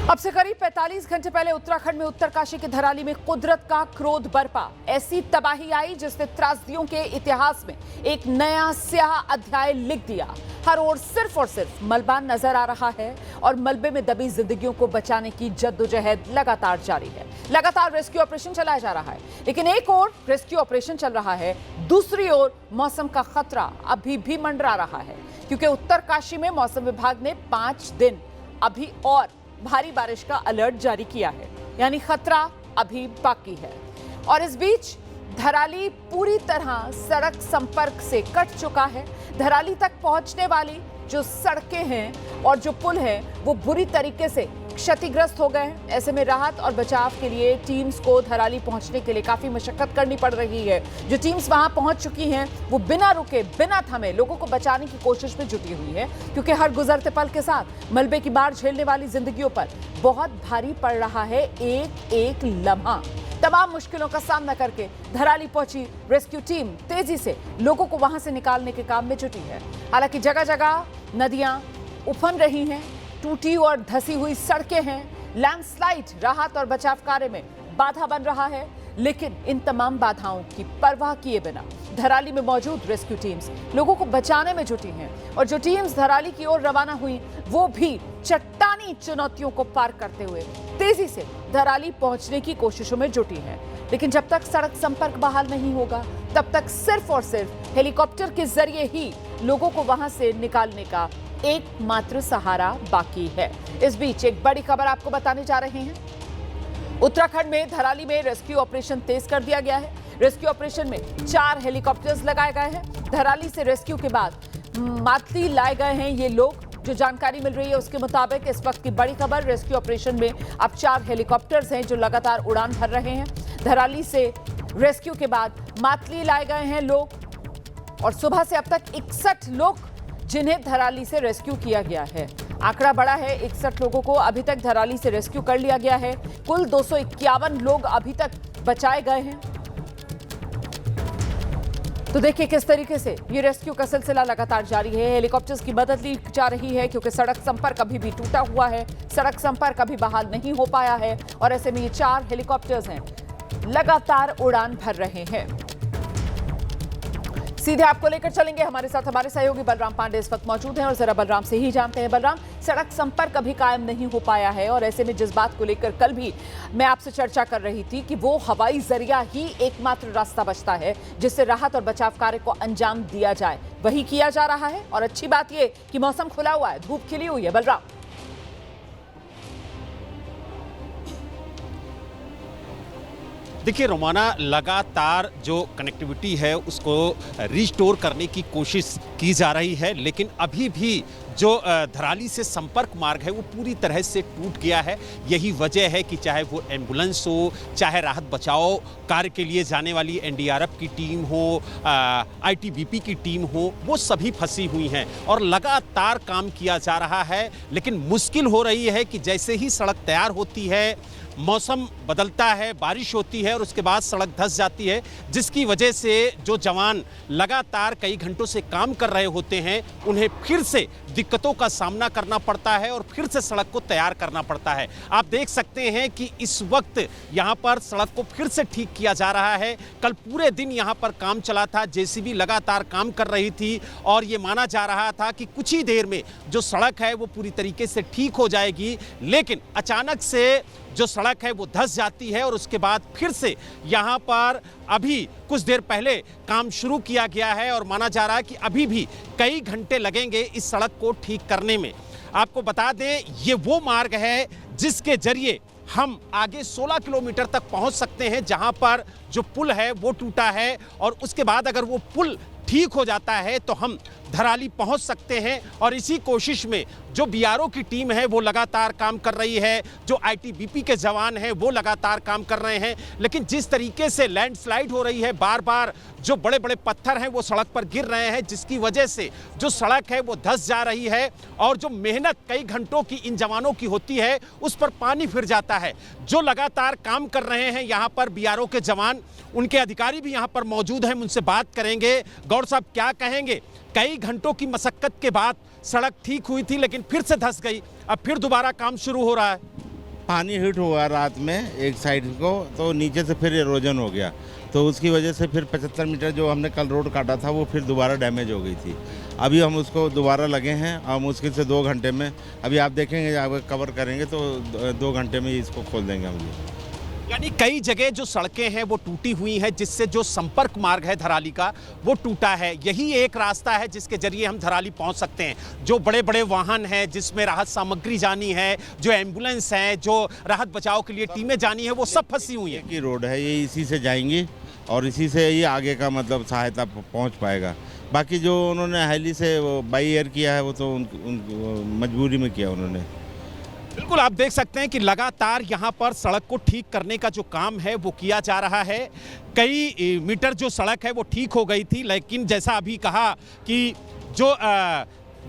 अब से करीब 45 घंटे पहले उत्तराखंड में उत्तरकाशी के धराली में कुदरत का क्रोध बरपा। ऐसी तबाही आई जिसने त्रासदियों के इतिहास में एक नया स्याह अध्याय लिख दिया। हर ओर सिर्फ और सिर्फ मलबा नजर आ रहा है और मलबे में दबी जिंदगियों को बचाने की जद्दोजहद लगातार जारी है। लगातार रेस्क्यू ऑपरेशन चलाया जा रहा है, लेकिन एक ओर रेस्क्यू ऑपरेशन चल रहा है, दूसरी ओर मौसम का खतरा अभी भी मंडरा रहा है, क्योंकि उत्तरकाशी में मौसम विभाग ने 5 दिन अभी और भारी बारिश का अलर्ट जारी किया है, यानी खतरा अभी बाकी है। और इस बीच धराली पूरी तरह सड़क संपर्क से कट चुका है। धराली तक पहुंचने वाली जो सड़कें हैं और जो पुल हैं वो बुरी तरीके से क्षतिग्रस्त हो गए हैं। ऐसे में राहत और बचाव के लिए टीम्स को धराली पहुंचने के लिए काफी मशक्कत करनी पड़ रही है। जो टीम्स वहां पहुंच चुकी हैं वो बिना रुके बिना थमे लोगों को बचाने की कोशिश में जुटी हुई है, क्योंकि हर गुजरते पल के साथ मलबे की मार झेलने वाली जिंदगियों पर बहुत भारी पड़ रहा है एक एक लम्हा। तमाम मुश्किलों का सामना करके धराली पहुंची रेस्क्यू टीम तेजी से लोगों को वहां से निकालने के काम में जुटी है। हालांकि जगह जगह नदियां उफन रही हैं, टूटी और धसी हुई सड़कें हैं, लैंडस्लाइड राहत और बचाव कार्य में बाधा बन रहा है, लेकिन इन तमाम बाधाओं की परवाह किए बिना धराली में मौजूद रेस्क्यू टीम्स लोगों को बचाने में जुटी हैं। और जो टीम्स धराली की ओर रवाना हुई वो भी चट्टानी चुनौतियों को पार करते हुए तेजी से धराली पहुंचने की कोशिशों में जुटी हैं। लेकिन जब तक सड़क संपर्क बहाल नहीं होगा तब तक सिर्फ और सिर्फ हेलीकॉप्टर के जरिए ही लोगों को वहां से निकालने का एकमात्र सहारा बाकी है। इस बीच एक बड़ी खबर आपको बताने जा रहे हैं। उत्तराखंड में धराली में रेस्क्यू ऑपरेशन तेज कर दिया गया है। रेस्क्यू ऑपरेशन में 4 हेलीकॉप्टर्स लगाए गए हैं। धराली से रेस्क्यू के बाद मातली लाए गए हैं ये लोग। जो जानकारी मिल रही है उसके मुताबिक इस वक्त की बड़ी खबर, रेस्क्यू ऑपरेशन में अब 4 हेलीकॉप्टर्स हैं जो लगातार उड़ान भर रहे हैं। धराली से रेस्क्यू के बाद मातली लाए गए हैं लोग और सुबह से अब तक 61 लोग जिन्हें धराली से रेस्क्यू किया गया है। आंकड़ा बड़ा है, 61 लोगों को अभी तक धराली से रेस्क्यू कर लिया गया है। कुल 251 लोग अभी तक बचाए गए हैं। तो देखिए किस तरीके से ये रेस्क्यू का सिलसिला लगातार जारी है। हेलीकॉप्टर्स की मदद ली जा रही है क्योंकि सड़क संपर्क अभी भी टूटा हुआ है, सड़क संपर्क अभी बहाल नहीं हो पाया है और ऐसे में ये 4 हेलीकॉप्टर्स हैं लगातार उड़ान भर रहे हैं। सीधे आपको लेकर चलेंगे, हमारे साथ हमारे सहयोगी बलराम पांडे इस वक्त मौजूद हैं और जरा बलराम से ही जानते हैं। बलराम, सड़क संपर्क अभी कायम नहीं हो पाया है और ऐसे में जिस बात को लेकर कल भी मैं आपसे चर्चा कर रही थी कि वो हवाई जरिया ही एकमात्र रास्ता बचता है जिससे राहत और बचाव कार्य को अंजाम दिया जाए, वही किया जा रहा है। और अच्छी बात यह कि मौसम खुला हुआ है, धूप खिली हुई है। बलराम, देखिए रोमाना, लगातार जो कनेक्टिविटी है उसको रिस्टोर करने की कोशिश की जा रही है, लेकिन अभी भी जो धराली से संपर्क मार्ग है वो पूरी तरह से टूट गया है। यही वजह है कि चाहे वो एम्बुलेंस हो, चाहे राहत बचाव कार्य के लिए जाने वाली एनडीआरएफ की टीम हो, आईटीबीपी की टीम हो, वो सभी फंसी हुई हैं और लगातार काम किया जा रहा है। लेकिन मुश्किल हो रही है कि जैसे ही सड़क तैयार होती है, मौसम बदलता है, बारिश होती है और उसके बाद सड़क धंस जाती है, जिसकी वजह से जो जवान लगातार कई घंटों से काम कर रहे होते हैं उन्हें फिर से दिक्कतों का सामना करना पड़ता है और फिर से सड़क को तैयार करना पड़ता है। आप देख सकते हैं कि इस वक्त यहाँ पर सड़क को फिर से ठीक किया जा रहा है। कल पूरे दिन यहाँ पर काम चला था, जेसीबी लगातार काम कर रही थी और ये माना जा रहा था कि कुछ ही देर में जो सड़क है वो पूरी तरीके से ठीक हो जाएगी, लेकिन अचानक से जो सड़क है वो धंस जाती है और उसके बाद फिर से यहाँ पर अभी कुछ देर पहले काम शुरू किया गया है और माना जा रहा है कि अभी भी कई घंटे लगेंगे इस सड़क को ठीक करने में। आपको बता दें, ये वो मार्ग है जिसके जरिए हम आगे 16 किलोमीटर तक पहुंच सकते हैं, जहां पर जो पुल है वो टूटा है और उसके बाद अगर वो पुल ठीक हो जाता है तो हम धराली पहुंच सकते हैं। और इसी कोशिश में जो बीआरओ की टीम है वो लगातार काम कर रही है, जो आईटीबीपी के जवान हैं वो लगातार काम कर रहे हैं। लेकिन जिस तरीके से लैंडस्लाइड हो रही है, बार बार जो बड़े बड़े पत्थर हैं वो सड़क पर गिर रहे हैं, जिसकी वजह से जो सड़क है वो धंस जा रही है और जो मेहनत कई घंटों की इन जवानों की होती है उस पर पानी फिर जाता है। जो लगातार काम कर रहे हैं यहाँ पर बीआरओ के जवान, उनके अधिकारी भी यहाँ पर मौजूद हैं, उनसे बात करेंगे। गौर साहब, क्या कहेंगे? कई घंटों की मशक्कत के बाद सड़क ठीक हुई थी लेकिन फिर से धंस गई, अब फिर दोबारा काम शुरू हो रहा है। पानी हिट हुआ रात में एक साइड को, तो नीचे से फिर इरोजन हो गया, तो उसकी वजह से फिर 75 मीटर जो हमने कल रोड काटा था वो फिर दोबारा डैमेज हो गई थी। अभी हम उसको दोबारा लगे हैं और मुश्किल से 2 घंटे में, अभी आप देखेंगे जब कवर करेंगे तो 2 घंटे में इसको खोल देंगे हम ये। यानी कई जगह जो सड़कें हैं वो टूटी हुई हैं, जिससे जो संपर्क मार्ग है धराली का वो टूटा है। यही एक रास्ता है जिसके जरिए हम धराली पहुंच सकते हैं। जो बड़े बड़े वाहन हैं जिसमें राहत सामग्री जानी है, जो एम्बुलेंस है, जो राहत बचाव के लिए टीमें जानी है, वो सब फंसी हुई है। की रोड है ये, इसी से जाएंगी और इसी से ये आगे का मतलब सहायता पहुंच पाएगा। बाकी जो उन्होंने हैली से वो बाई एयर किया है वो तो उन मजबूरी में किया उन्होंने। बिल्कुल, आप देख सकते हैं कि लगातार यहाँ पर सड़क को ठीक करने का जो काम है वो किया जा रहा है। कई मीटर जो सड़क है वो ठीक हो गई थी, लेकिन जैसा अभी कहा कि जो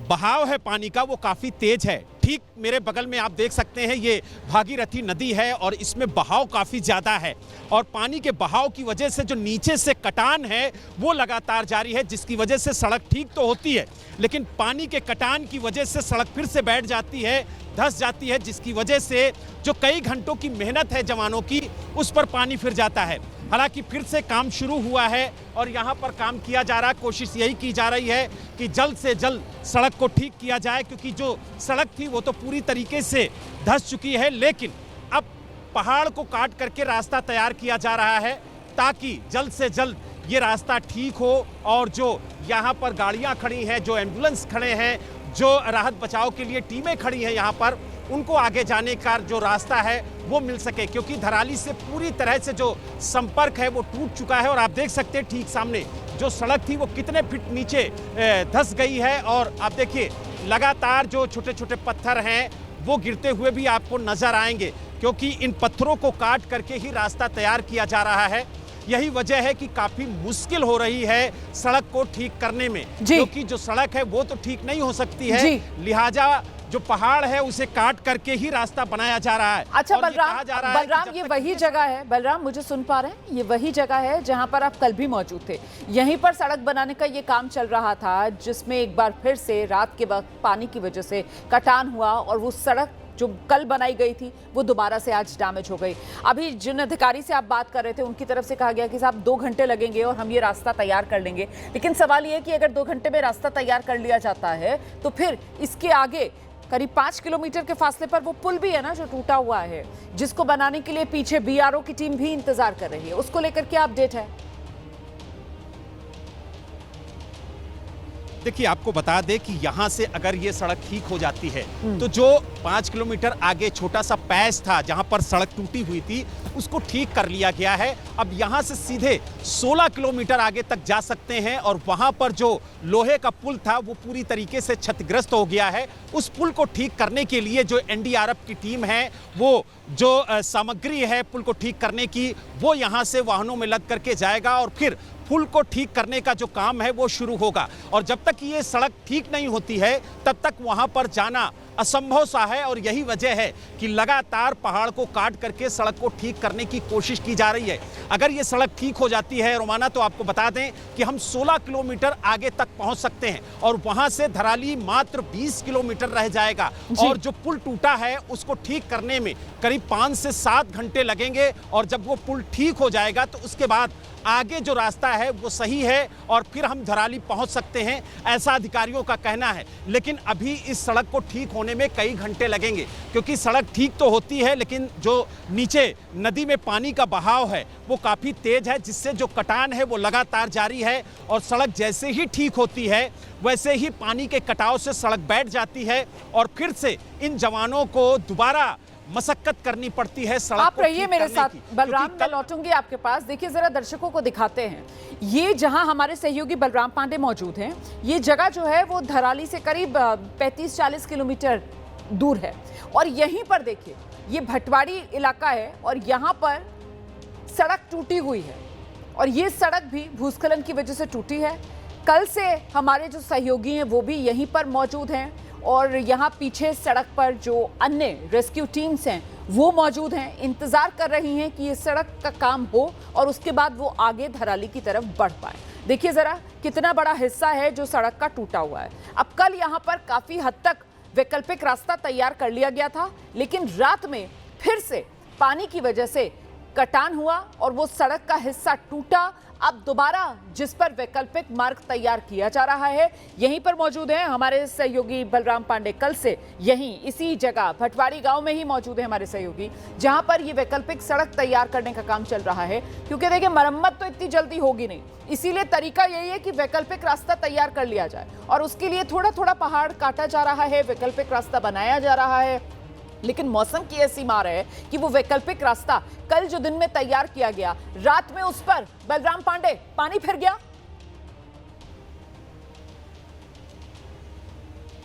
बहाव है पानी का वो काफ़ी तेज है। ठीक मेरे बगल में आप देख सकते हैं ये भागीरथी नदी है और इसमें बहाव काफ़ी ज़्यादा है और पानी के बहाव की वजह से जो नीचे से कटान है वो लगातार जारी है, जिसकी वजह से सड़क ठीक तो होती है लेकिन पानी के कटान की वजह से सड़क फिर से बैठ जाती है, धंस जाती है, जिसकी वजह से जो कई घंटों की मेहनत है जवानों की उस पर पानी फिर जाता है। हालांकि फिर से काम शुरू हुआ है और यहाँ पर काम किया जा रहा है। कोशिश यही की जा रही है कि जल्द से जल्द सड़क को ठीक किया जाए, क्योंकि जो सड़क थी वो तो पूरी तरीके से धंस चुकी है, लेकिन अब पहाड़ को काट करके रास्ता तैयार किया जा रहा है ताकि जल्द से जल्द ये रास्ता ठीक हो और जो यहाँ पर गाड़ियाँ खड़ी हैं, जो एम्बुलेंस खड़े हैं, जो राहत बचाव के लिए टीमें खड़ी हैं यहाँ पर, उनको आगे जाने का जो रास्ता है वो मिल सके, क्योंकि धराली से पूरी तरह से जो संपर्क है वो टूट चुका है। और आप देख सकते हैं ठीक सामने जो सड़क थी वो कितने फीट नीचे धंस गई है और आप देखिए लगातार जो छोटे छोटे पत्थर हैं वो गिरते हुए भी आपको नजर आएंगे, क्योंकि इन पत्थरों को काट करके ही रास्ता तैयार किया जा रहा है। यही वजह है कि काफी मुश्किल हो रही है सड़क को ठीक करने में, क्योंकि जो सड़क है वो तो ठीक नहीं हो सकती है, लिहाजा जो पहाड़ है उसे काट करके ही रास्ता बनाया जा रहा है। अच्छा बलराम ये वही जगह है, बलराम मुझे सुन पा रहे हैं, ये वही जगह है जहां पर आप कल भी मौजूद थे। यहीं पर सड़क बनाने का ये काम चल रहा था, जिसमें एक बार फिर से रात के वक्त पानी की वजह से कटान हुआ और वो सड़क जो कल बनाई गई थी वो दोबारा से आज डैमेज हो गई। अभी जिन अधिकारी से आप बात कर रहे थे उनकी तरफ से कहा गया कि साहब 2 घंटे लगेंगे और हम ये रास्ता तैयार कर लेंगे, लेकिन सवाल ये है कि अगर 2 घंटे में रास्ता तैयार कर लिया जाता है तो फिर इसके आगे करीब 5 किलोमीटर के फासले पर वो पुल भी है ना जो टूटा हुआ है, जिसको बनाने के लिए पीछे बीआरओ की टीम भी इंतजार कर रही है, उसको लेकर क्या अपडेट है? देखिए आपको बता दें कि यहाँ से अगर ये सड़क ठीक हो जाती है तो जो 5 किलोमीटर आगे छोटा सा पैच था जहाँ पर सड़क टूटी हुई थी उसको ठीक कर लिया गया है। अब यहाँ से सीधे 16 किलोमीटर आगे तक जा सकते हैं और वहाँ पर जो लोहे का पुल था वो पूरी तरीके से क्षतिग्रस्त हो गया है। उस पुल को ठीक करने के लिए जो एनडीआरएफ की टीम है वो जो सामग्री है पुल को ठीक करने की वो यहाँ से वाहनों में लद करके जाएगा और फिर पुल को ठीक करने का जो काम है वो शुरू होगा। और जब तक ये सड़क ठीक नहीं होती है तब तक वहां पर जाना असंभव सा है और यही वजह है कि लगातार पहाड़ को काट करके सड़क को ठीक करने की कोशिश की जा रही है। अगर ये सड़क ठीक हो जाती है रोमाना तो आपको बता दें कि हम 16 किलोमीटर आगे तक पहुंच सकते हैं और वहां से धराली मात्र 20 किलोमीटर रह जाएगा और जो पुल टूटा है उसको ठीक करने में करीब 5 से 7 घंटे लगेंगे और जब वो पुल ठीक हो जाएगा तो उसके बाद आगे जो रास्ता है वो सही है और फिर हम धराली पहुंच सकते हैं, ऐसा अधिकारियों का कहना है। लेकिन अभी इस सड़क को ठीक होने में कई घंटे लगेंगे, क्योंकि सड़क ठीक तो होती है लेकिन जो नीचे नदी में पानी का बहाव है वो काफ़ी तेज है, जिससे जो कटान है वो लगातार जारी है और सड़क जैसे ही ठीक होती है वैसे ही पानी के कटाव से सड़क बैठ जाती है और फिर से इन जवानों को दोबारा मशक्कत करनी पड़ती है सड़क आप को रहिए ठीक मेरे करने साथ की। बलराम, मैं लौटूंगी आपके पास। देखिए जरा दर्शकों को दिखाते हैं, ये जहां हमारे सहयोगी बलराम पांडे मौजूद हैं, ये जगह जो है वो धराली से करीब 35-40 किलोमीटर दूर है और यहीं पर देखिए ये भटवाड़ी इलाका है और यहाँ पर सड़क टूटी हुई है और ये सड़क भी भूस्खलन की वजह से टूटी है। कल से हमारे जो सहयोगी हैं वो भी यहीं पर मौजूद हैं और यहाँ पीछे सड़क पर जो अन्य रेस्क्यू टीम्स हैं वो मौजूद हैं, इंतजार कर रही हैं कि ये सड़क का काम हो और उसके बाद वो आगे धराली की तरफ बढ़ पाए। देखिए जरा कितना बड़ा हिस्सा है जो सड़क का टूटा हुआ है। अब कल यहाँ पर काफी हद तक वैकल्पिक रास्ता तैयार कर लिया गया था, लेकिन रात में फिर से पानी की वजह से कटान हुआ और वो सड़क का हिस्सा टूटा। अब दोबारा जिस पर वैकल्पिक मार्ग तैयार किया जा रहा है, यहीं पर मौजूद हैं हमारे सहयोगी बलराम पांडे। कल से यहीं इसी जगह भटवाड़ी गांव में ही मौजूद है हमारे सहयोगी, जहां पर ये वैकल्पिक सड़क तैयार करने का काम चल रहा है। क्योंकि देखिए, मरम्मत तो इतनी जल्दी होगी नहीं, इसीलिए तरीका यही है कि वैकल्पिक रास्ता तैयार कर लिया जाए और उसके लिए थोड़ा थोड़ा पहाड़ काटा जा रहा है, वैकल्पिक रास्ता बनाया जा रहा है। लेकिन मौसम की ऐसी मार है कि वो वैकल्पिक रास्ता कल जो दिन में तैयार किया गया, रात में उस पर बलराम पांडे पानी फिर गया।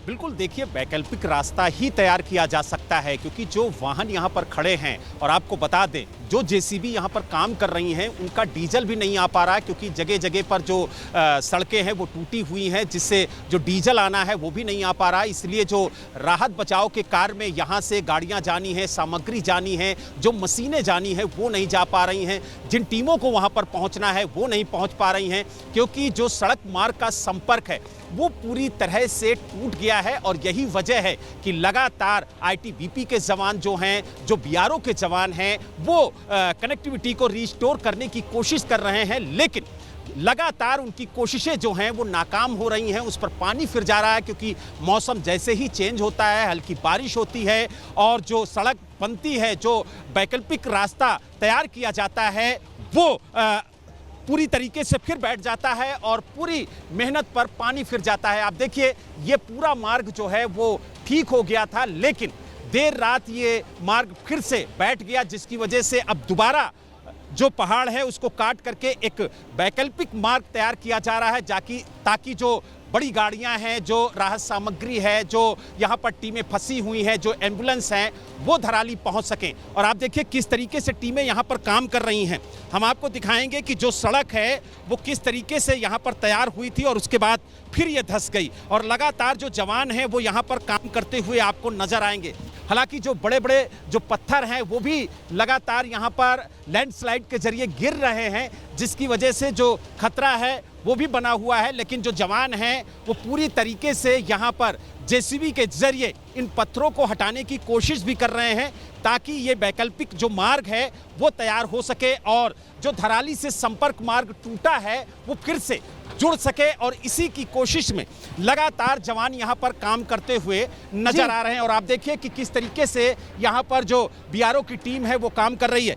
बिल्कुल, देखिए वैकल्पिक रास्ता ही तैयार किया जा सकता है क्योंकि जो वाहन यहाँ पर खड़े हैं, और आपको बता दें जो जेसीबी यहाँ पर काम कर रही हैं उनका डीजल भी नहीं आ पा रहा है क्योंकि जगह जगह पर जो सड़कें हैं वो टूटी हुई हैं, जिससे जो डीजल आना है वो भी नहीं आ पा रहा है। इसलिए जो राहत बचाव के कार्य में यहाँ से गाड़ियाँ जानी है, सामग्री जानी है, जो मशीनें जानी है वो नहीं जा पा रही हैं। जिन टीमों को वहाँ पर पहुँचना है वो नहीं पहुँच पा रही हैं क्योंकि जो सड़क मार्ग का संपर्क है वो पूरी तरह से टूट गया है। और यही वजह है कि लगातार आईटीबीपी के जवान जो हैं, जो बीआरओ के जवान हैं, वो कनेक्टिविटी को रिस्टोर करने की कोशिश कर रहे हैं, लेकिन लगातार उनकी कोशिशें जो हैं वो नाकाम हो रही हैं। उस पर पानी फिर जा रहा है क्योंकि मौसम जैसे ही चेंज होता है, हल्की बारिश होती है और जो सड़क बनती है, जो वैकल्पिक रास्ता तैयार किया जाता है, वो पूरी तरीके से फिर बैठ जाता है और पूरी मेहनत पर पानी फिर जाता है। आप देखिए, ये पूरा मार्ग जो है वो ठीक हो गया था, लेकिन देर रात ये मार्ग फिर से बैठ गया, जिसकी वजह से अब दोबारा जो पहाड़ है उसको काट करके एक वैकल्पिक मार्ग तैयार किया जा रहा है ताकि जो बड़ी गाड़ियां हैं, जो राहत सामग्री है, जो यहाँ पर टीमें फंसी हुई हैं, जो एम्बुलेंस हैं, वो धराली पहुँच सकें। और आप देखिए किस तरीके से टीमें यहाँ पर काम कर रही हैं। हम आपको दिखाएंगे कि जो सड़क है वो किस तरीके से यहाँ पर तैयार हुई थी और उसके बाद फिर ये धंस गई और लगातार जो जवान हैं वो यहाँ पर काम करते हुए आपको नजर आएंगे। हालांकि जो बड़े बड़े जो पत्थर हैं वो भी लगातार यहाँ पर लैंडस्लाइड के जरिए गिर रहे हैं, जिसकी वजह से जो खतरा है वो भी बना हुआ है। लेकिन जो जवान हैं वो पूरी तरीके से यहाँ पर जेसीबी के जरिए इन पत्थरों को हटाने की कोशिश भी कर रहे हैं ताकि ये वैकल्पिक जो मार्ग है वो तैयार हो सके और जो धराली से संपर्क मार्ग टूटा है वो फिर से जुड़ सके। और इसी की कोशिश में लगातार जवान यहाँ पर काम करते हुए नजर आ रहे हैं। और आप देखिए कि किस तरीके से यहाँ पर जो बीआरओ की टीम है वो काम कर रही है।